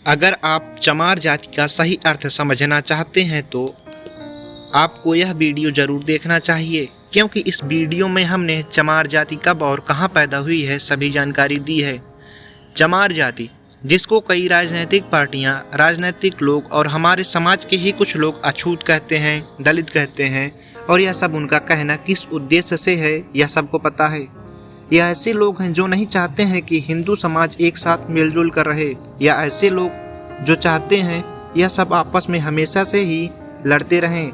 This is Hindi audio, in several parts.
अगर आप चमार जाति का सही अर्थ समझना चाहते हैं तो आपको यह वीडियो जरूर देखना चाहिए, क्योंकि इस वीडियो में हमने चमार जाति कब और कहां पैदा हुई है सभी जानकारी दी है। चमार जाति, जिसको कई राजनीतिक पार्टियां, राजनीतिक लोग और हमारे समाज के ही कुछ लोग अछूत कहते हैं, दलित कहते हैं, और यह सब उनका कहना किस उद्देश्य से है यह सबको पता है। यह ऐसे लोग हैं जो नहीं चाहते हैं कि हिंदू समाज एक साथ मिलजुल कर रहे, या ऐसे लोग जो चाहते हैं यह सब आपस में हमेशा से ही लड़ते रहें।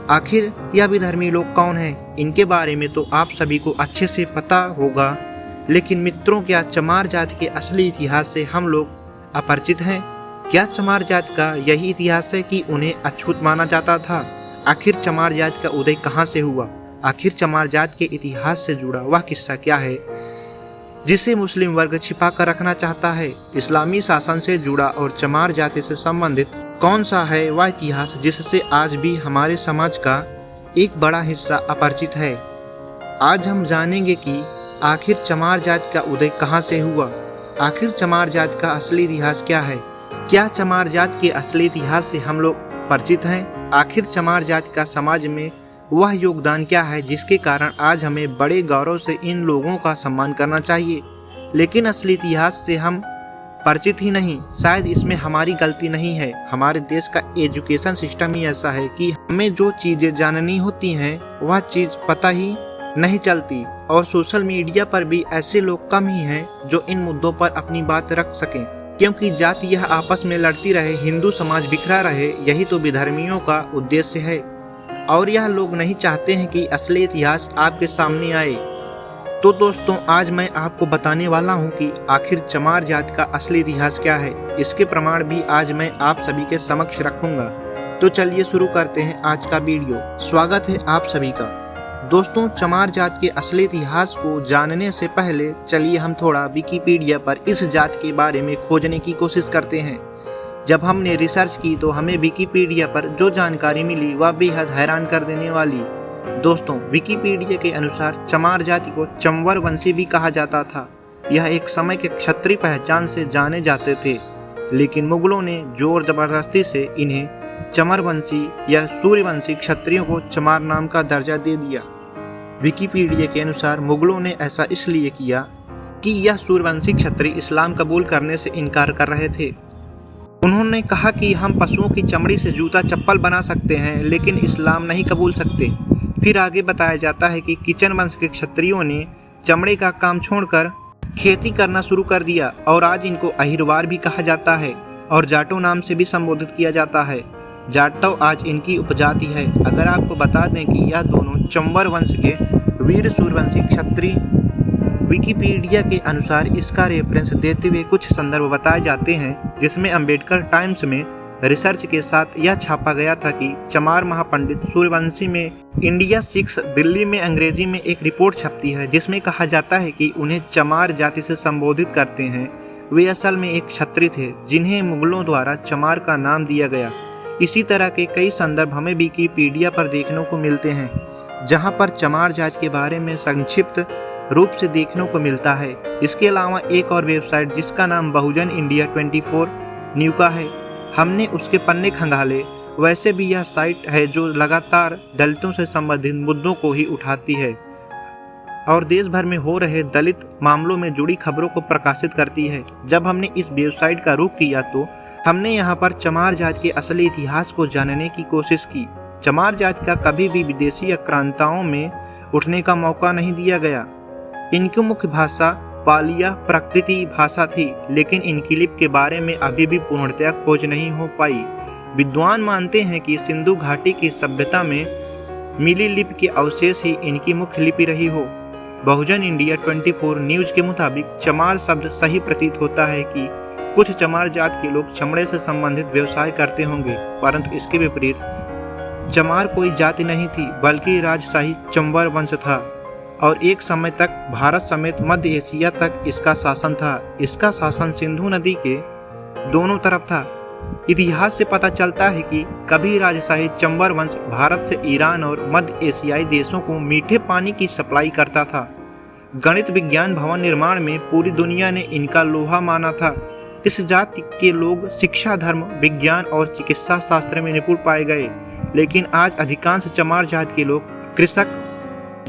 आखिर यह विधर्मी लोग कौन हैं, इनके बारे में तो आप सभी को अच्छे से पता होगा, लेकिन मित्रों, क्या चमार जाति के असली इतिहास से हम लोग अपरिचित हैं? क्या चमार जाति का यही इतिहास है कि उन्हें अछूत माना जाता था? आखिर चमार जाति का उदय कहाँ से हुआ? आखिर चमार जाति के इतिहास से जुड़ा वह किस्सा क्या है जिसे मुस्लिम वर्ग छिपा कर रखना चाहता है? इस्लामी शासन से जुड़ा और चमार जाति से संबंधित कौन सा है वह इतिहास जिससे आज भी हमारे समाज का एक बड़ा हिस्सा अपरिचित है? आज हम जानेंगे कि आखिर चमार जाति का उदय कहाँ से हुआ, आखिर चमार जाति का असली इतिहास क्या है, क्या चमार जाति के असली इतिहास से हम लोग परिचित हैं? आखिर चमार जाति का समाज में वह योगदान क्या है जिसके कारण आज हमें बड़े गौरव से इन लोगों का सम्मान करना चाहिए, लेकिन असली इतिहास से हम परिचित ही नहीं? शायद इसमें हमारी गलती नहीं है। हमारे देश का एजुकेशन सिस्टम ही ऐसा है कि हमें जो चीज़ें जाननी होती हैं वह चीज़ पता ही नहीं चलती, और सोशल मीडिया पर भी ऐसे लोग कम ही हैं जो इन मुद्दों पर अपनी बात रख सकें, क्योंकि जाति यह आपस में लड़ती रहे, हिंदू समाज बिखरा रहे, यही तो विधर्मियों का उद्देश्य है। और यह लोग नहीं चाहते हैं कि असली इतिहास आपके सामने आए। तो दोस्तों, आज मैं आपको बताने वाला हूं कि आखिर चमार जाति का असली इतिहास क्या है। इसके प्रमाण भी आज मैं आप सभी के समक्ष रखूंगा। तो चलिए शुरू करते हैं आज का वीडियो। स्वागत है आप सभी का। दोस्तों, चमार जाति के असली इतिहास को जानने से पहले चलिए हम थोड़ा विकिपीडिया पर इस जाति के बारे में खोजने की कोशिश करते हैं। जब हमने रिसर्च की तो हमें विकिपीडिया पर जो जानकारी मिली वह बेहद हैरान कर देने वाली। दोस्तों, विकिपीडिया के अनुसार चमार जाति को चंवर वंशी भी कहा जाता था। यह एक समय के क्षत्रिय पहचान से जाने जाते थे, लेकिन मुगलों ने जोर जबरदस्ती से इन्हें चमर वंशी या सूर्यवंशी क्षत्रियों को चमार नाम का दर्जा दे दिया। विकिपीडिया के अनुसार मुगलों ने ऐसा इसलिए किया कि यह सूर्यवंशी क्षत्रिय इस्लाम कबूल करने से इनकार कर रहे थे। उन्होंने कहा कि हम पशुओं की चमड़ी से जूता चप्पल बना सकते हैं, लेकिन इस्लाम नहीं कबूल सकते। फिर आगे बताया जाता है कि किचन वंश के क्षत्रियों ने चमड़े का काम छोड़कर खेती करना शुरू कर दिया, और आज इनको अहिरवार भी कहा जाता है और जाटो नाम से भी संबोधित किया जाता है। जाटो आज इनकी उपजाति है। अगर आपको बता दें कि यह दोनों चंवर वंश के वीर सूर्यवंशी क्षत्रिय। विकिपीडिया के अनुसार इसका रेफरेंस देते हुए कुछ संदर्भ बताए जाते हैं, जिसमें अंबेडकर टाइम्स में रिसर्च के साथ यह छापा गया था कि चमार महापंडित सूर्यवंशी में इंडिया 6 दिल्ली में अंग्रेजी में एक रिपोर्ट छपती है, जिसमें कहा जाता है कि उन्हें चमार जाति से संबोधित करते हैं। वे असल में एक क्षत्रिय थे जिन्हें मुगलों द्वारा चमार का नाम दिया गया। इसी तरह के कई संदर्भ हमें विकिपीडिया पर देखने को मिलते हैं, जहाँ पर चमार जाति के बारे में संक्षिप्त रूप से देखने को मिलता है। इसके अलावा एक और वेबसाइट जिसका नाम बहुजन इंडिया 24 न्यू का है, हमने उसके पन्ने खंगाले। वैसे भी यह साइट है जो लगातार दलितों से संबंधित मुद्दों को ही उठाती है और देश भर में हो रहे दलित मामलों में जुड़ी खबरों को प्रकाशित करती है। जब हमने इस वेबसाइट का रुख किया तो हमने यहाँ पर चमार जाति के असली इतिहास को जानने की कोशिश की। चमार जाति का कभी भी विदेशी आक्रांताओं में उठने का मौका नहीं दिया गया। इनकी मुख्य भाषा पालिया प्रकृति भाषा थी, लेकिन इनकी लिपि के बारे में अभी भी पूर्णतया खोज नहीं हो पाई। विद्वान मानते हैं कि सिंधु घाटी की सभ्यता में मिली लिपि के अवशेष ही इनकी मुख्य लिपि रही हो। बहुजन इंडिया 24 न्यूज के मुताबिक चमार शब्द सही प्रतीत होता है कि कुछ चमार जाति के लोग चमड़े से संबंधित व्यवसाय करते होंगे, परंतु इसके विपरीत चमार कोई जाति नहीं थी, बल्कि राजशाही चंवर वंश था, और एक समय तक भारत समेत मध्य एशिया तक इसका शासन था। इसका शासन सिंधु नदी के दोनों तरफ था। इतिहास से पता चलता है कि कभी राजशाही चंबर वंश भारत से ईरान और मध्य एशियाई देशों को मीठे पानी की सप्लाई करता था। गणित विज्ञान भवन निर्माण में पूरी दुनिया ने इनका लोहा माना था। इस जाति के लोग शिक्षा, धर्म, विज्ञान और चिकित्सा शास्त्र में निपुण पाए गए, लेकिन आज अधिकांश चमार जाति के लोग कृषक,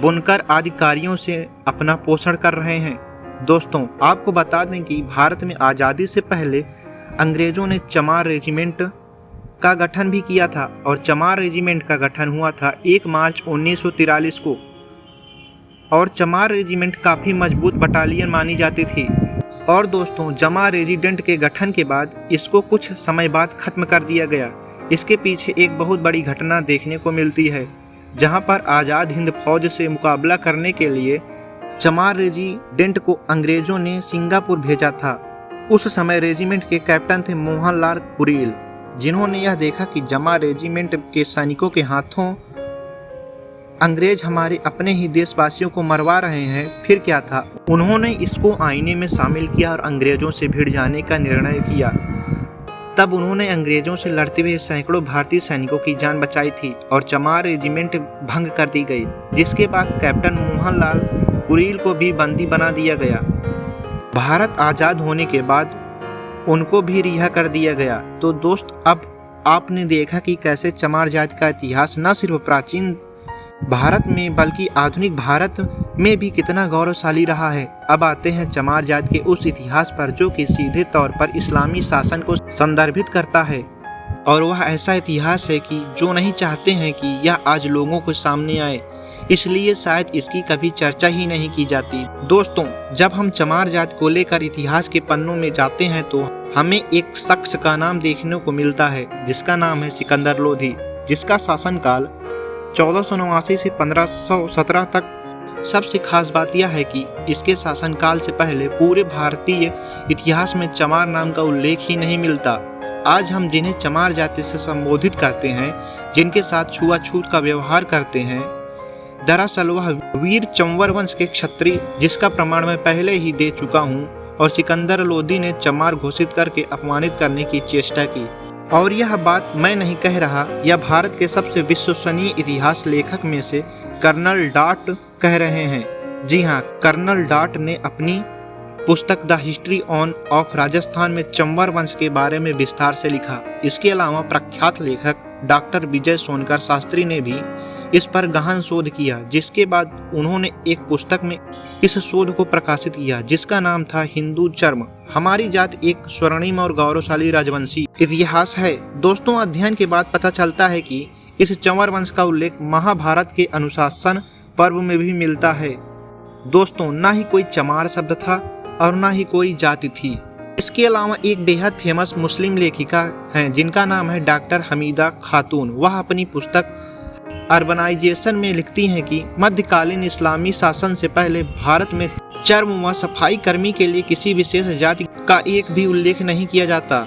बुनकर आदि कार्यों से अपना पोषण कर रहे हैं। दोस्तों, आपको बता दें कि भारत में आज़ादी से पहले अंग्रेजों ने चमार रेजिमेंट का गठन भी किया था और चमार रेजिमेंट का गठन हुआ था 1 मार्च 1943 को और चमार रेजिमेंट काफ़ी मजबूत बटालियन मानी जाती थी। और दोस्तों, चमार रेजिमेंट के गठन के बाद इसको कुछ समय बाद खत्म कर दिया गया। इसके पीछे एक बहुत बड़ी घटना देखने को मिलती है, जहां पर आज़ाद हिंद फौज से मुकाबला करने के लिए चमार रेजिमेंट को अंग्रेजों ने सिंगापुर भेजा था। उस समय रेजिमेंट के कैप्टन थे मोहनलाल कुरील, जिन्होंने यह देखा कि चमार रेजिमेंट के सैनिकों के हाथों अंग्रेज हमारे अपने ही देशवासियों को मरवा रहे हैं। फिर क्या था, उन्होंने इसको आईने में शामिल किया और अंग्रेजों से भिड़ जाने का निर्णय किया। तब उन्होंने अंग्रेजों से लड़ते हुए सैकड़ों भारतीय सैनिकों की जान बचाई थी और चमार रेजिमेंट भंग कर दी गई, जिसके बाद कैप्टन मोहनलाल कुरील को भी बंदी बना दिया गया। भारत आज़ाद होने के बाद उनको भी रिहा कर दिया गया। तो दोस्त, अब आपने देखा कि कैसे चमार जाति का इतिहास न सिर्फ प्राचीन भारत में बल्कि आधुनिक भारत में भी कितना गौरवशाली रहा है। अब आते हैं चमार जाति के उस इतिहास पर जो कि सीधे तौर पर इस्लामी शासन को संदर्भित करता है, और वह ऐसा इतिहास है कि जो नहीं चाहते हैं कि यह आज लोगों के सामने आए, इसलिए शायद इसकी कभी चर्चा ही नहीं की जाती। दोस्तों, जब हम चमार जाति को लेकर इतिहास के पन्नों में जाते हैं तो हमें एक शख्स का नाम देखने को मिलता है, जिसका नाम है सिकंदर लोधी, जिसका शासनकाल 1489 से 1517 तक। सबसे खास बात यह है कि इसके शासनकाल से पहले पूरे भारतीय इतिहास में चमार नाम का उल्लेख ही नहीं मिलता। आज हम जिन्हें चमार जाति से संबोधित करते हैं, जिनके साथ छुआछूत का व्यवहार करते हैं, दरअसल वह वीर चंवर वंश के क्षत्रिय, जिसका प्रमाण मैं पहले ही दे चुका हूँ, और सिकंदर लोधी ने चमार घोषित करके अपमानित करने की चेष्टा की। और यह बात मैं नहीं कह रहा, यह भारत के सबसे विश्वसनीय इतिहास लेखक में से कर्नल डॉट कह रहे हैं। जी हाँ, कर्नल डॉट ने अपनी पुस्तक द हिस्ट्री ऑफ राजस्थान में चंवर वंश के बारे में विस्तार से लिखा। इसके अलावा प्रख्यात लेखक डॉक्टर विजय सोनकर शास्त्री ने भी इस पर गहन शोध किया, जिसके बाद उन्होंने एक पुस्तक में इस शोध को प्रकाशित किया, जिसका नाम था हिंदू चर्म, हमारी जाति एक स्वर्णिम और गौरवशाली राजवंशी इतिहास है। दोस्तों, अध्ययन के बाद पता चलता है कि इस चंवर वंश का उल्लेख महाभारत के अनुशासन पर्व में भी मिलता है। दोस्तों, ना ही कोई चमार शब्द था और ना ही कोई जाति थी। इसके अलावा एक बेहद फेमस मुस्लिम लेखिका हैं, जिनका नाम है डॉक्टर हमीदा खातून। वह अपनी पुस्तक अर्बनाइजेशन में लिखती हैं कि मध्यकालीन इस्लामी शासन से पहले भारत में चर्म व सफाई कर्मी के लिए किसी विशेष जाति का एक भी उल्लेख नहीं किया जाता।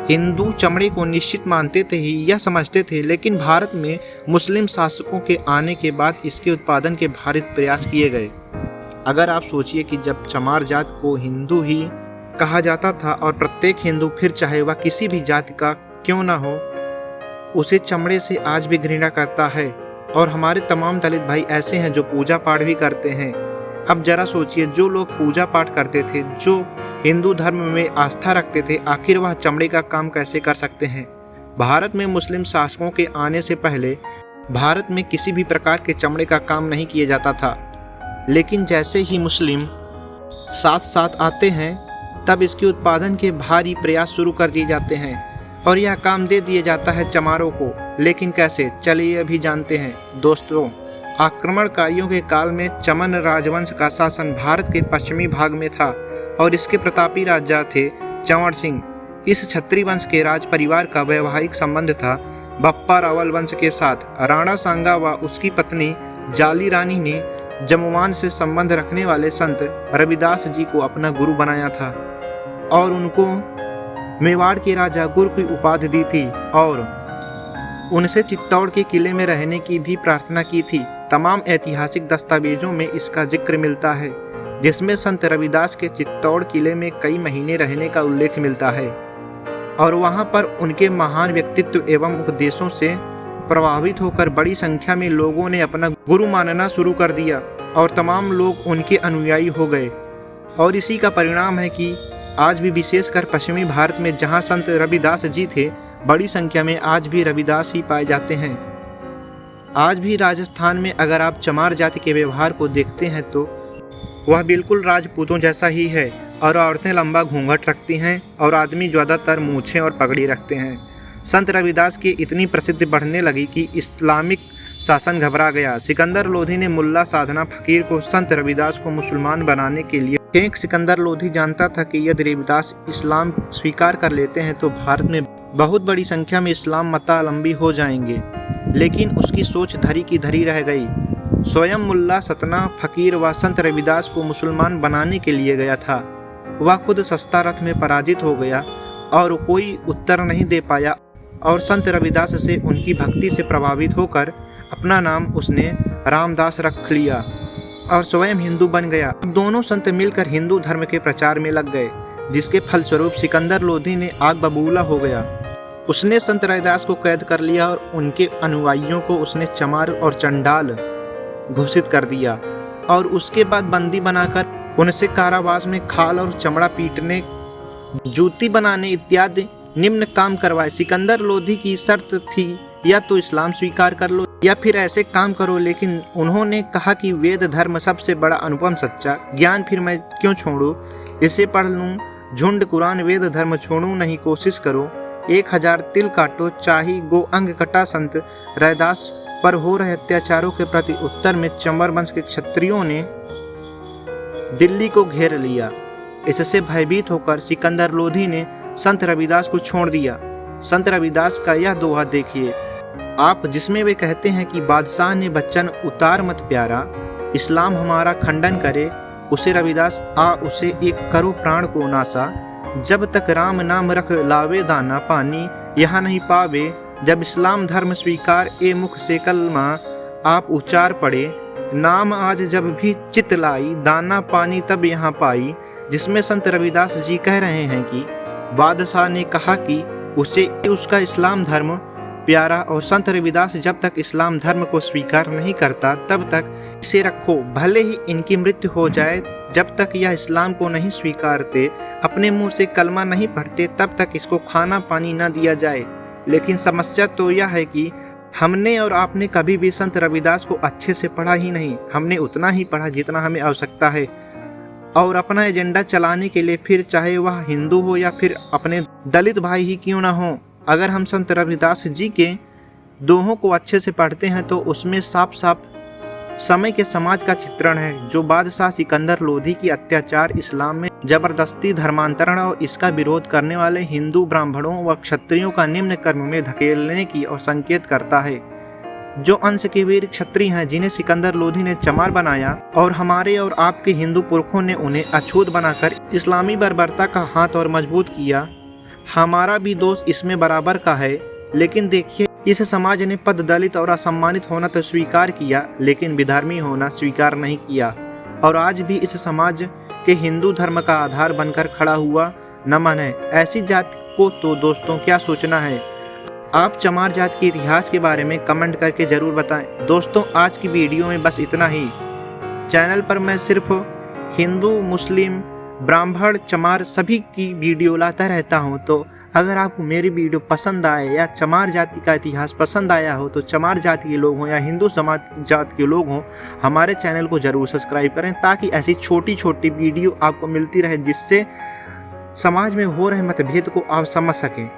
हिंदू चमड़े को निश्चित मानते थे, ही यह समझते थे, लेकिन भारत में मुस्लिम शासकों के आने के बाद इसके उत्पादन के भारित प्रयास किए गए। अगर आप सोचिए कि जब चमार जाति को हिंदू ही कहा जाता था और प्रत्येक हिंदू, फिर चाहे वह किसी भी जाति का क्यों न हो, उसे चमड़े से आज भी घृणा करता है। और हमारे तमाम दलित भाई ऐसे हैं जो पूजा पाठ भी करते हैं। अब जरा सोचिए, जो लोग पूजा पाठ करते थे, जो हिंदू धर्म में आस्था रखते थे, आखिर वह चमड़े का काम कैसे कर सकते हैं। भारत में मुस्लिम शासकों के आने से पहले भारत में किसी भी प्रकार के चमड़े का काम नहीं किया जाता था, लेकिन जैसे ही मुस्लिम साथ साथ आते हैं, तब इसके उत्पादन के भारी प्रयास शुरू कर दिए जाते हैं और यह काम दे दिया जाता है चमारों को। लेकिन कैसे, चलिए अभी जानते हैं। दोस्तों, आक्रमणकारियों के काल में चमन राजवंश का शासन भारत के पश्चिमी भाग में था और इसके प्रतापी राजा थे चंवर सिंह। इस क्षत्रिय वंश के राज परिवार का वैवाहिक संबंध था बप्पा रावल वंश के साथ। राणा सांगा व उसकी पत्नी जाली रानी ने जमुवान से संबंध रखने वाले संत रविदास जी को अपना गुरु बनाया था और उनको मेवाड़ के राजा गुरु की उपाधि दी थी और उनसे चित्तौड़ के किले में रहने की भी प्रार्थना की थी। तमाम ऐतिहासिक दस्तावेजों में इसका जिक्र मिलता है, जिसमें संत रविदास के चित्तौड़ किले में कई महीने रहने का उल्लेख मिलता है और वहां पर उनके महान व्यक्तित्व एवं उपदेशों से प्रभावित होकर बड़ी संख्या में लोगों ने अपना गुरु मानना शुरू कर दिया और तमाम लोग उनके अनुयायी हो गए। और इसी का परिणाम है कि आज भी विशेषकर पश्चिमी भारत में जहाँ संत रविदास जी थे, बड़ी संख्या में आज भी रविदास ही पाए जाते हैं। आज भी राजस्थान में अगर आप चमार जाति के व्यवहार को देखते हैं तो वह बिल्कुल राजपूतों जैसा ही है, और औरतें लंबा घूंघट रखती हैं और आदमी ज़्यादातर मूछें और पगड़ी रखते हैं। संत रविदास की इतनी प्रसिद्धि बढ़ने लगी कि इस्लामिक शासन घबरा गया। सिकंदर लोधी ने मुल्ला साधना फकीर को संत रविदास को मुसलमान बनाने के लिए फेंक। सिकंदर लोधी जानता था कि यदि रविदास इस्लाम स्वीकार कर लेते हैं तो भारत में बहुत बड़ी संख्या में इस्लाम मतावलंबी हो जाएंगे, लेकिन उसकी सोच धरी की धरी रह गई। स्वयं मुल्ला सतना फकीर व संत रविदास को मुसलमान बनाने के लिए गया था। वह खुद सस्ता रथ में पराजित हो गया और कोई उत्तर नहीं दे पाया, और संत रविदास से उनकी भक्ति से प्रभावित होकर अपना नाम उसने रामदास रख लिया और स्वयं हिंदू बन गया। अब दोनों संत मिलकर हिंदू धर्म के प्रचार में लग गए, जिसके फलस्वरूप सिकंदर लोधी ने आग बबूला हो गया। उसने संत रविदास को कैद कर लिया और उनके अनुयायियों को उसने चमार और चंडाल घोषित कर दिया, और उसके बाद बंदी बनाकर उनसे कारावास में खाल और चमड़ा पीटने, जूती बनाने इत्यादि निम्न काम करवाए। सिकंदर लोधी की शर्त थी या तो इस्लाम स्वीकार कर लो या फिर ऐसे काम करो, लेकिन उन्होंने कहा कि वेद धर्म सबसे बड़ा अनुपम सच्चा ज्ञान, फिर मैं क्यों छोड़ूं, इसे पढ़ लूं, झुंड कुरान वेद धर्म छोड़ूं नहीं, कोशिश करो, 1000 तिल काटो, चाही गो अंग कटा। संत रविदास पर हो रहे अत्याचारों के प्रति उत्तर में चंबर वंश के क्षत्रियों ने दिल्ली को घेर लिया। इससे भयभीत होकर सिकंदर लोधी ने संत रविदास को छोड़ दिया। संत रविदास का यह दोहा देखिए आप, जिसमें वे कहते हैं कि बादशाह ने बच्चन उतार मत प्यारा, इस्लाम हमारा खंडन करे, उसे रविदास आ उसे एक करो प्राण को नासा, जब तक राम नाम रख लावे दाना पानी, यहाँ नहीं पावे, जब इस्लाम धर्म स्वीकार ए मुख से कलमा आप उच्चार पड़े, नाम आज जब भी चित लाई, दाना पानी तब यहाँ पाई। जिसमें संत रविदास जी कह रहे हैं कि बादशाह ने कहा कि उसे उसका इस्लाम धर्म प्यारा, और संत रविदास जब तक इस्लाम धर्म को स्वीकार नहीं करता तब तक इसे रखो, भले ही इनकी मृत्यु हो जाए, जब तक यह इस्लाम को नहीं स्वीकारते, अपने मुंह से कलमा नहीं पढ़ते, तब तक इसको खाना पानी न दिया जाए। लेकिन समस्या तो यह है कि हमने और आपने कभी भी संत रविदास को अच्छे से पढ़ा ही नहीं। हमने उतना ही पढ़ा जितना हमें आवश्यकता है, और अपना एजेंडा चलाने के लिए, फिर चाहे वह हिंदू हो या फिर अपने दलित भाई ही क्यों ना हो, अगर हम संत रविदास जी के दोहों को अच्छे से पढ़ते हैं तो उसमें साफ साफ समय के समाज का चित्रण है, जो बादशाह सिकंदर लोधी की अत्याचार, इस्लाम में जबरदस्ती धर्मांतरण और इसका विरोध करने वाले हिंदू ब्राह्मणों व क्षत्रियों का निम्न कर्म में धकेलने की और संकेत करता है। जो अंश के वीर क्षत्रिय हैं जिन्हें सिकंदर लोधी ने चमार बनाया, और हमारे और आपके हिंदू पुरखों ने उन्हें अछूत बनाकर इस्लामी बर्बरता का हाथ और मजबूत किया। हमारा भी दोष इसमें बराबर का है। लेकिन देखिए, इस समाज ने पद दलित और असम्मानित होना तो स्वीकार किया, लेकिन विधर्मी होना स्वीकार नहीं किया, और आज भी इस समाज के हिंदू धर्म का आधार बनकर खड़ा हुआ नमन है। ऐसी जाति को तो दोस्तों क्या सोचना है। आप चमार जाति के इतिहास के बारे में कमेंट करके ज़रूर बताएं। दोस्तों, आज की वीडियो में बस इतना ही। चैनल पर मैं सिर्फ हिंदू, मुस्लिम, ब्राह्मण, चमार सभी की वीडियो लाता रहता हूं, तो अगर आपको मेरी वीडियो पसंद आए या चमार जाति का इतिहास पसंद आया हो, तो चमार जाति के लोग हों या हिंदू समाज जाति के लोग हों, हमारे चैनल को ज़रूर सब्सक्राइब करें, ताकि ऐसी छोटी छोटी वीडियो आपको मिलती रहे, जिससे समाज में हो रहे मतभेद को आप समझ सकें।